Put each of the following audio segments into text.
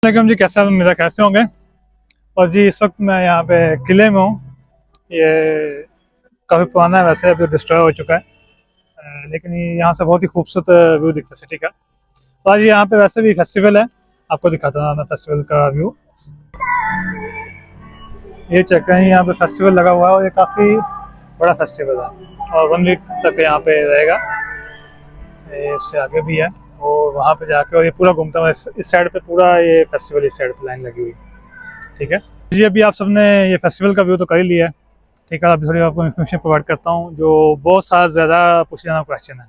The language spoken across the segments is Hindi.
वालेकुम जी, कैसे मेरा कैसे होंगे। और जी इस वक्त मैं यहाँ पे किले में हूँ। ये काफ़ी पुराना है, वैसे अभी डिस्ट्रॉय हो चुका है। लेकिन ये यहाँ से बहुत ही खूबसूरत व्यू दिखता है सिटी का। तो आज यहाँ पे वैसे भी फेस्टिवल है, आपको दिखाता हूँ मैं फेस्टिवल का व्यू। ये चेक करें, यहाँ पे फेस्टिवल लगा हुआ है और ये काफ़ी बड़ा फेस्टिवल है और 1 वीक तक यहाँ पे रहेगा। इससे आगे भी है और वहाँ पे जाके, और ये पूरा घूमता हुआ इस साइड पे पूरा ये फेस्टिवल इस साइड पे लाइन लगी हुई। ठीक है जी, अभी आप सबने ये फेस्टिवल का व्यू तो कर ही लिया है। ठीक है, अभी थोड़ी आपको इन्फॉर्मेशन प्रोवाइड करता हूँ जो बहुत सारा ज़्यादा पूछे जाना क्वेश्चन है।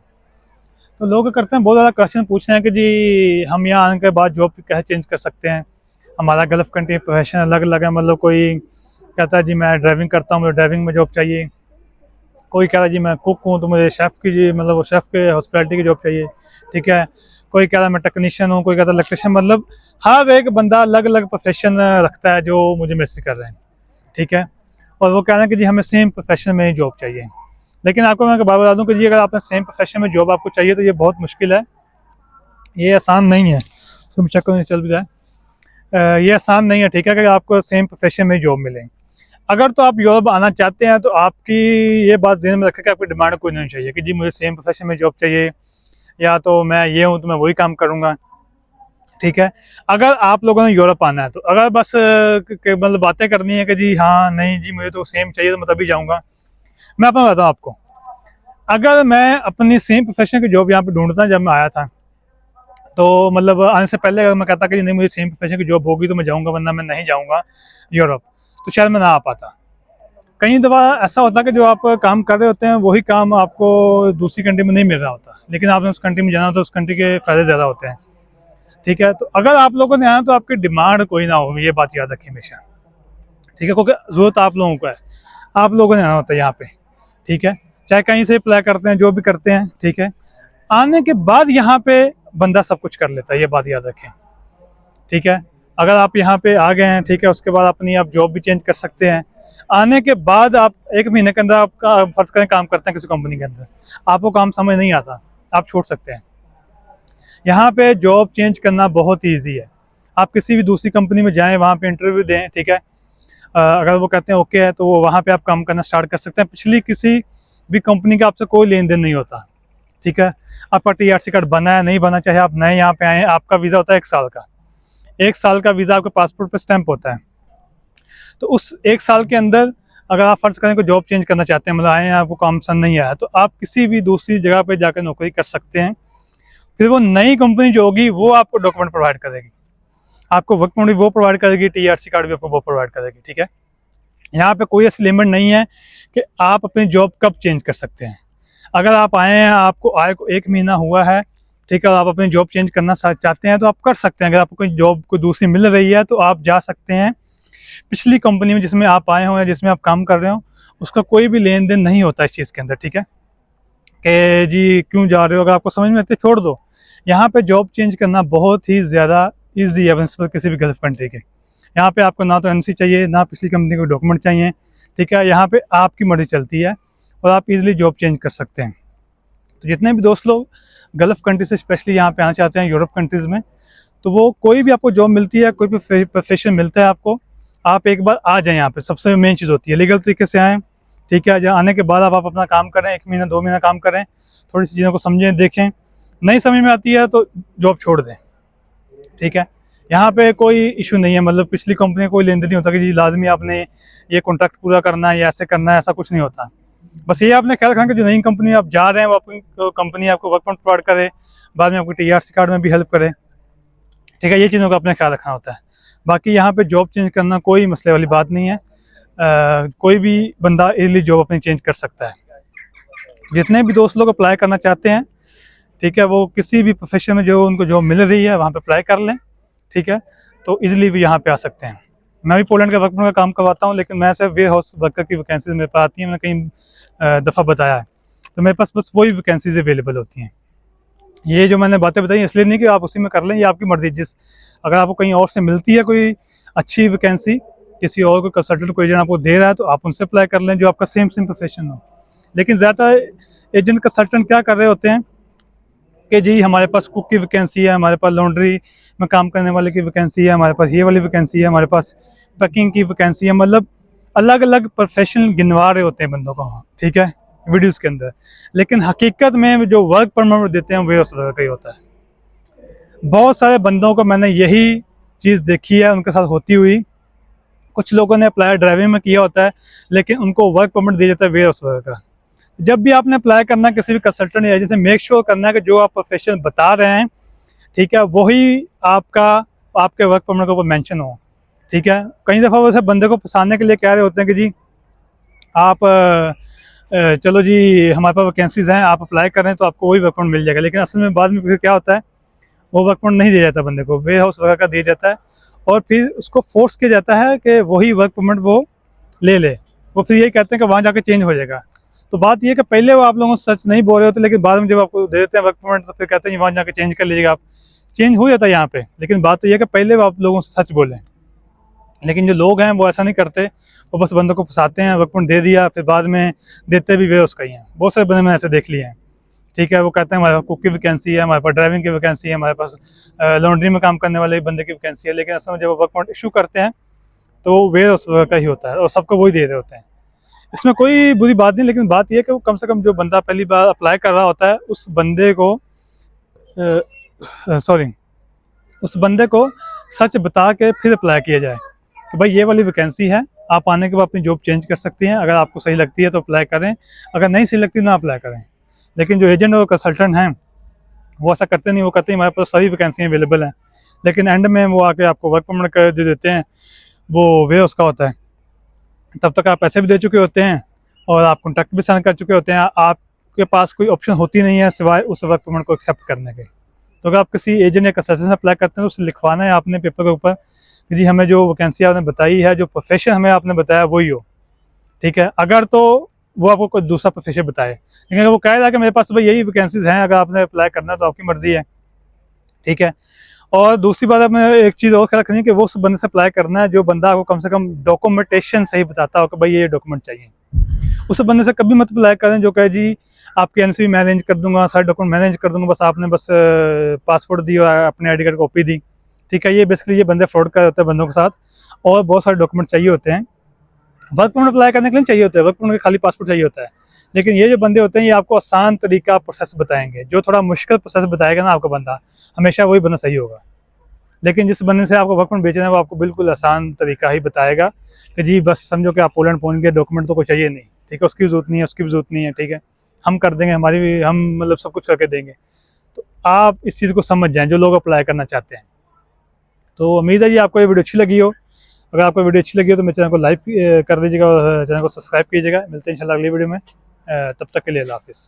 तो लोग करते हैं, बहुत ज़्यादा क्वेश्चन पूछते हैं कि जी हम यहाँ आने के बाद जॉब कैसे चेंज कर सकते हैं। हमारा गल्फ़ कंट्री प्रोफेशन अलग अलग है। मतलब कोई कहता है जी मैं ड्राइविंग करता हूँ, मुझे ड्राइविंग में जॉब चाहिए। कोई कह रहा है जी मैं कुक हूँ तो मुझे शेफ़ की जी मतलब वो शेफ़ के हॉस्पिटैलिटी की जॉब चाहिए। ठीक है, कोई कह रहा है मैं टेक्नीशियन हूँ, कोई कहता है इलेक्ट्रिशियन। मतलब हर एक बंदा अलग अलग प्रोफेशन रखता है जो मुझे मैसेज कर रहे हैं। ठीक है, और वो कह रहे हैं कि जी हमें सेम प्रोफेशन में ही जॉब चाहिए। लेकिन आपको मैं एक बात बता दूं कि जी अगर आपने सेम प्रोफेशन में जॉब आपको चाहिए तो ये बहुत मुश्किल है, ये आसान नहीं है। तो चेक करो चल भी जाए, ये आसान नहीं है। ठीक है, कि आपको सेम प्रोफेशन में ही जॉब मिले। अगर तो आप यूरोप आना चाहते हैं तो आपकी ये बात ज़हन में रखें कि आपकी डिमांड कोई नहीं चाहिए कि जी मुझे सेम प्रोफेशन में जॉब चाहिए, या तो मैं ये हूँ तो मैं वही काम करूँगा। ठीक है, अगर आप लोगों ने यूरोप आना है तो अगर बस मतलब बातें करनी है कि जी हाँ नहीं जी मुझे तो सेम चाहिए तो मैं तभी जाऊँगा। मैं अपना बताता हूँ आपको, अगर मैं अपनी सेम प्रोफेशन की जॉब यहाँ पे ढूंढता जब मैं आया था, तो मतलब आने से पहले अगर मैं कहता कि नहीं मुझे सेम प्रोफेशन की जॉब होगी तो मैं जाऊँगा, वरना मैं नहीं जाऊँगा यूरोप, तो शायद मैं ना आ पाता। कई दफ़ा ऐसा होता है कि जो आप काम कर रहे होते हैं वही काम आपको दूसरी कंट्री में नहीं मिल रहा होता, लेकिन आपने उस कंट्री में जाना होता है, उस कंट्री के फ़ायदे ज़्यादा होते हैं। ठीक है, तो अगर आप लोगों ने आना तो आपकी डिमांड कोई ना हो, ये बात याद रखें हमेशा। ठीक है, क्योंकि ज़रूरत आप लोगों को है, आप लोगों ने आना होता है यहाँ पे। ठीक है, चाहे कहीं से अप्लाई करते हैं जो भी करते हैं। ठीक है, आने के बाद यहाँ पे बंदा सब कुछ कर लेता है, ये बात याद रखें। ठीक है, अगर आप यहाँ पे आ गए हैं, ठीक है, उसके बाद अपनी आप जॉब भी चेंज कर सकते हैं। आने के बाद आप 1 महीने के अंदर आपका फर्ज करें काम करते हैं किसी कंपनी के अंदर, आपको काम समझ नहीं आता, आप छोड़ सकते हैं। यहाँ पे जॉब चेंज करना बहुत ही ईजी है। आप किसी भी दूसरी कंपनी में जाएं, वहाँ पे इंटरव्यू दें। ठीक है, अगर वो कहते हैं ओके है तो वो वहाँ पे आप काम करना स्टार्ट कर सकते हैं। पिछली किसी भी कंपनी का आपसे कोई लेन देन नहीं होता। ठीक है, आपका टीआरसी कार्ड बना है नहीं बना, चाहे आप नए यहाँ पे आए हैं, आपका वीज़ा होता है 1 साल का। 1 साल का वीज़ा आपके पासपोर्ट पर स्टैंप होता है। तो उस 1 साल के अंदर अगर आप फर्ज करें को जॉब चेंज करना चाहते हैं, मतलब आए हैं आपको काम पसंद नहीं आया, तो आप किसी भी दूसरी जगह पर जाकर नौकरी कर सकते हैं। फिर वो नई कंपनी जो होगी वो आपको डॉक्यूमेंट प्रोवाइड करेगी, आपको वर्क परमिट वो प्रोवाइड करेगी, टीआरसी कार्ड भी आपको वो प्रोवाइड करेगी। ठीक है, यहाँ पे कोई ऐसी लिमिट नहीं है कि आप अपनी जॉब कब चेंज कर सकते हैं। अगर आप आए हैं, आपको आए को 1 महीना हुआ है, ठीक है, आप अपनी जॉब चेंज करना चाहते हैं तो आप कर सकते हैं। अगर आपको कोई जॉब को दूसरी मिल रही है तो आप जा सकते हैं। पिछली कंपनी में जिसमें आप आए हो या जिसमें आप काम कर रहे हो उसका कोई भी लेन देन नहीं होता इस चीज़ के अंदर। ठीक है, कि जी क्यों जा रहे हो, अगर आपको समझ में आते छोड़ दो। यहाँ पे जॉब चेंज करना बहुत ही ज़्यादा ईजी है बनस्पत किसी भी गल्फ कंट्री के। यहाँ पे आपको ना तो एनसी चाहिए, ना पिछली कंपनी को डॉक्यूमेंट चाहिए। ठीक है, यहाँ पे आपकी मर्ज़ी चलती है और आप इजीली जॉब चेंज कर सकते हैं। तो जितने भी दोस्त लोग गल्फ़ कंट्री से स्पेशली यहाँ पे आना चाहते हैं यूरोप कंट्रीज़ में, तो वो कोई भी आपको जॉब मिलती है, कोई भी प्रोफेशन मिलता है आपको, आप एक बार आ जाएँ यहाँ पे। सबसे मेन चीज़ होती है लीगल तरीके से आएँ। ठीक है, जहाँ आने के बाद आप अपना काम करें, 1 महीना 2 महीना काम करें, थोड़ी सी चीज़ों को समझें देखें, नहीं समझ में आती है तो जॉब छोड़ दें। ठीक है, यहाँ पे कोई इशू नहीं है, मतलब पिछली कंपनी कोई लेन देन नहीं होता कि जी लाजमी आपने ये कॉन्ट्रैक्ट पूरा करना है या ऐसे करना है, ऐसा कुछ नहीं होता। बस ये आपने ख्याल रखना कि जो नई कंपनी आप जा रहे हैं वो अपनी कंपनी आपको वर्क परमिट प्रोवाइड करे, बाद में आपको टीआरसी कार्ड में भी हेल्प करे। ठीक है, ये चीज़ों का अपने ख्याल रखना होता है। बाकी यहाँ पे जॉब चेंज करना कोई मसले वाली बात नहीं है, कोई भी बंदा इजीली जॉब अपनी चेंज कर सकता है। जितने भी दोस्त लोग अप्लाई करना चाहते हैं, ठीक है, वो किसी भी प्रोफेशन में जो उनको जॉब मिल रही है वहाँ पे अप्लाई कर लें। ठीक है, तो इजीली भी यहाँ पे आ सकते हैं। मैं भी पोलैंड के वर्क परमिट का काम करवाता हूँ, लेकिन मैं सिर्फ वे हाउस वर्कर की वैकेंसीज मेरे पास आती हैं, मैंने कई दफ़ा बताया है, तो मेरे पास बस वही वैकेंसीज अवेलेबल होती हैं। ये जो मैंने बातें बताई इसलिए नहीं कि आप उसी में कर लें, ये आपकी मर्ज़ी। अगर आपको कहीं और से मिलती है कोई अच्छी वैकेंसी, किसी और कोई कंसल्टेंट कोई एजेंट आपको दे रहा है, तो आप उनसे अप्लाई कर लें जो आपका सेम प्रोफेशन हो। लेकिन ज़्यादा एजेंट कंसल्टेंट क्या कर रहे होते हैं कि जी हमारे पास कुक की वैकेंसी है, हमारे पास लॉन्ड्री में काम करने वाले की वैकेंसी है, हमारे पास ये वाली वैकेंसी है, हमारे पास पैकिंग की वैकेंसी है। मतलब अलग अलग प्रोफेशन गिनवा रहे होते हैं बंदों को, ठीक है, वीडियोस के अंदर। लेकिन हकीकत में जो वर्क परमिट देते हैं वो उस तरह का ही होता है। बहुत सारे बंदों को मैंने यही चीज़ देखी है उनके साथ होती हुई। कुछ लोगों ने अप्लाई ड्राइविंग में किया होता है, लेकिन उनको वर्क परमिट दिया जाता है वेयर हाउस वर्कर का। जब भी आपने अप्लाई करना है किसी भी कंसल्टेंट एजेंसी से, मेक श्योर करना है कि जो आप प्रोफेशन बता रहे हैं, ठीक है, वही आपका आपके वर्क परमिट के ऊपर मेंशन हो, ठीक है। कई दफ़ा वैसे बंदे को फंसाने के लिए कह रहे होते हैं कि जी आप चलो जी हमारे पास वैकेंसीज़ हैं, आप अप्लाई कर रहे हैं तो आपको वही वर्क परमिट मिल जाएगा। लेकिन असल में बाद में फिर क्या होता है, वो वर्क परमिट नहीं दिया जाता बंदे को, वेयर हाउस वर्कर का दिया जाता है, और फिर उसको फोर्स किया जाता है कि वही वर्क परमिट वो ले ले। वो फिर यही कहते हैं कि वहाँ जाके चेंज हो जाएगा। तो बात ये है कि पहले वो आप लोगों को सच नहीं बोल रहे होते, लेकिन बाद में जब आपको दे देते हैं वर्क परमिट तो फिर कहते हैं वहाँ जाके चेंज कर लीजिएगा आप। चेंज हो जाता है यहाँ पे, लेकिन बात तो ये है कि पहले वो आप लोगों से सच बोलें। लेकिन जो लोग हैं वो ऐसा नहीं करते, वो बस बंदों को फंसाते हैं, वर्क परमिट दे दिया, फिर बाद में देते भी वे उसका ही हैं। बहुत सारे बंदे मैंने ऐसे देख लिए हैं, ठीक है। वो कहते हैं हमारे पास कुक की वैकेंसी है, हमारे पास ड्राइविंग की वैकेंसी है, हमारे पास लॉन्ड्री में काम करने वाले बंदे की वैकेंसी है, लेकिन असल में जब वो वर्क परमिट इशू करते हैं तो वो वेयर हाउस वर्कर का ही होता है और सबको वही दे रहे होते हैं। इसमें कोई बुरी बात नहीं, लेकिन बात यह है कि वो कम से कम जो बंदा पहली बार अप्लाई कर रहा होता है उस बंदे को उस बंदे को सच बता के फिर अप्लाई किया जाए कि भाई ये वाली वैकेंसी है, आप आने के बाद अपनी जॉब चेंज कर सकती हैं, अगर आपको सही लगती है तो अप्लाई करें, अगर नहीं सही लगती ना अप्लाई करें। लेकिन जो एजेंट और कंसल्टेंट हैं वो ऐसा करते नहीं, वो कहते हैं हमारे पास सारी वैकेंसी अवेलेबल हैं, लेकिन एंड में वो आके आपको वर्क परमिट कर दे देते हैं, वो वे उसका होता है। तब तक आप पैसे भी दे चुके होते हैं और आप कॉन्ट्रैक्ट भी साइन कर चुके होते हैं, आपके पास कोई ऑप्शन होती नहीं है सिवाय उस वर्क परमिट को एक्सेप्ट करने के। तो अगर आप किसी एजेंट या कंसल्टेंट से अप्लाई करते हैं तो उसे लिखवाना है आपने पेपर के ऊपर कि जी हमें जो वैकेंसी आपने बताई है, जो प्रोफेशन हमें आपने बताया वही हो, ठीक है। अगर तो वो आपको कोई दूसरा प्रोफेशन बताए, लेकिन अगर वो कह रहा है कि मेरे पास तो भाई यही वैकेंसीज हैं, अगर आपने अप्लाई करना है तो आपकी मर्जी है, ठीक है। और दूसरी बात आपने एक चीज़ और ख्याल रखनी है कि वो उस बंदे से अप्लाई करना है जो बंदा आपको कम से कम डॉक्यूमेंटेशन सही बताता हो कि भाई ये डॉक्यूमेंट चाहिए। उस बंदे से कभी मत अप्लाई करें जो कहे जी आपकी एनसीबी मैं अरेंज कर दूंगा, सारे डॉक्यूमेंट मैं अरेंज कर दूंगा, बस आपने बस पासपोर्ट दी और अपने आईडी कार्ड कॉपी दी, ठीक है। ये बेसिकली ये बंदे फ्रॉड कर होते हैं बंदों के साथ, और बहुत सारे डॉक्यूमेंट चाहिए होते हैं। वर्क परमिट अप्लाई करने के लिए चाहिए होता है, वर्क परमिट खाली पासपोर्ट चाहिए होता है। लेकिन ये जो बंदे होते हैं ये आपको आसान तरीका प्रोसेस बताएंगे, जो थोड़ा मुश्किल प्रोसेस बताएगा ना आपका बंदा, हमेशा वही बंदा सही होगा। लेकिन जिस बंदे से आपको वर्क परमिट बेचना है वो आपको बिल्कुल आसान तरीका ही बताएगा कि जी बस समझो कि आप पोलैंड पहुंच गए, डॉक्यूमेंट तो कोई चाहिए नहीं, ठीक है, उसकी भी जरूरत नहीं है, उसकी भी जरूरत नहीं है, ठीक है, हम कर देंगे, हमारी भी हम मतलब सब कुछ करके देंगे। तो आप इस चीज़ को समझ जाएं जो लोग अप्लाई करना चाहते हैं। तो उम्मीद है जी आपको ये वीडियो अच्छी लगी हो। अगर आपको वीडियो अच्छी लगी हो तो मेरे चैनल को लाइक कर दीजिएगा और चैनल को सब्सक्राइब कीजिएगा। मिलते हैं इंशाल्लाह अगली वीडियो में, तब तक के लिए अल्लाह हाफिज़।